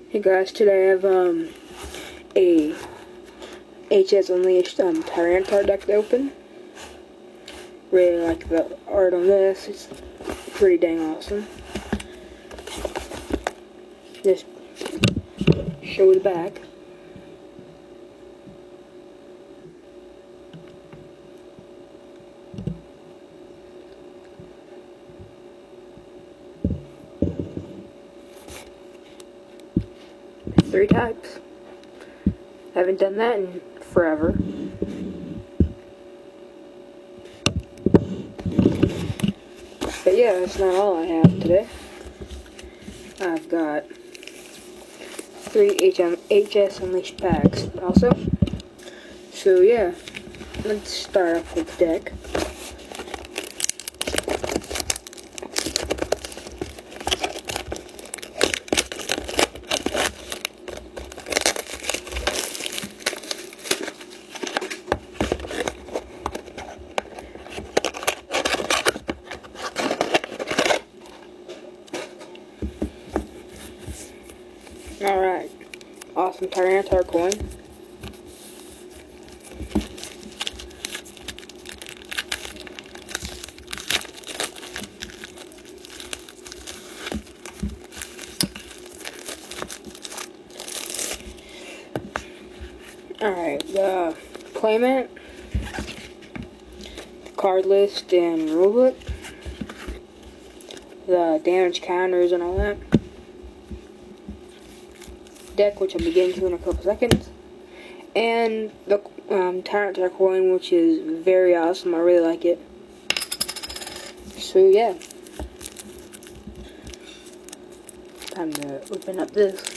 Hey guys, today I have a HS Unleashed Tyranitar deck to open. Really like the art on this, it's pretty dang awesome. Just show the back. Three types. Haven't done that in forever. But yeah, that's not all I have today. I've got 3 HS Unleashed packs also. So yeah, let's start off with the deck. Alright, awesome Tyranitar coin. Alright, the playmat, the card list and rulebook, the damage counters and all that. Deck, which I'll be getting to in a couple seconds, and the Tyranitar coin, which is very awesome. I really like it. So yeah, time to open up this.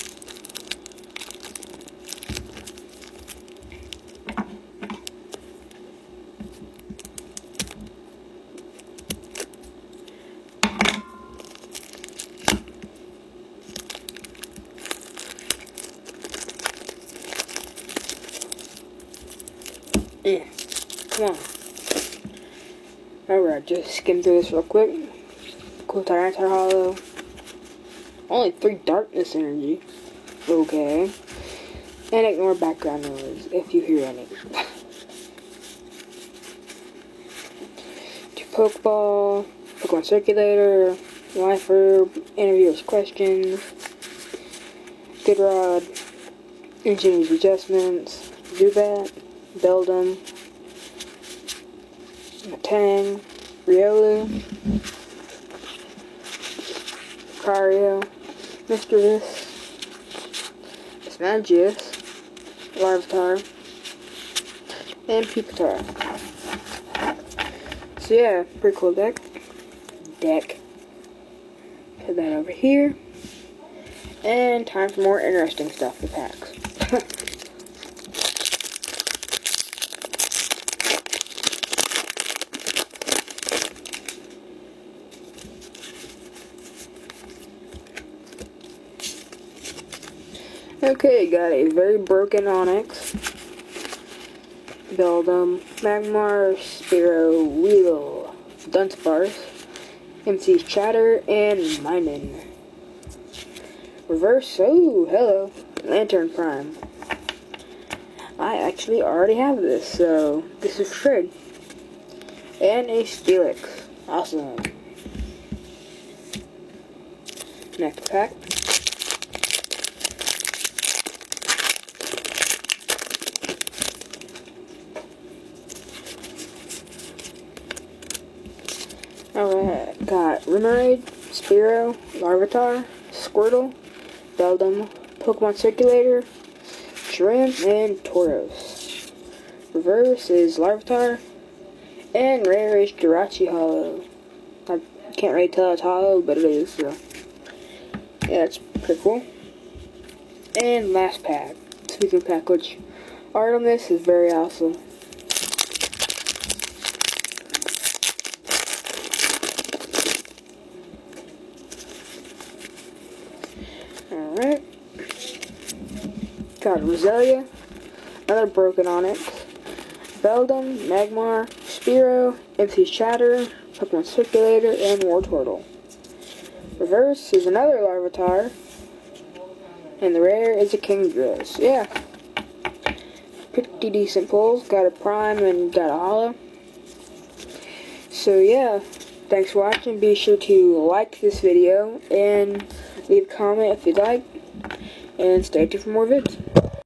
Yeah, come on. Alright, just skim through this real quick. Cool Tyranitar Hollow. Only 3 darkness energy. Okay. And ignore background noise if you hear any. 2 Pokeball, Pokemon Circulator, Life Herb, Interviewer's Questions, Good Rod, Engineer's Adjustments, Zubat, Beldum, Matang, Riolu, Lucario, Mischievous, Smagius, Larvitar, and Pupitar. So yeah, pretty cool deck. Put that over here. And time for more interesting stuff, the packs. Okay, got a very broken Onix, Beldum, Magmar, Spearow, Weedle, Dunsparce, MC's Chatter, and Minun. Reverse, oh, hello, Lantern Prime. I actually already have this, so this is trade. And a Steelix. Awesome. Next pack. Alright, got Remoraid, Spearow, Larvitar, Squirtle, Beldum, Pokemon Circulator, Shrimp, and Tauros. Reverse is Larvitar, and rare is Jirachi Hollow. I can't really tell it's hollow, but it is, so yeah, it's pretty cool. And last pack, speaking pack, which art on this is very awesome. Alright. Got Roselia, another broken Onix, Beldum, Magmar, Spearow, MC's Chatter, Pokemon Circulator, and Wartortle. Reverse is another Larvitar, And the rare is a Kingdra. Yeah. Pretty decent pulls. Got a prime and got a holo. So yeah. Thanks for watching. Be sure to like this video and leave a comment if you'd like. And stay tuned for more vids.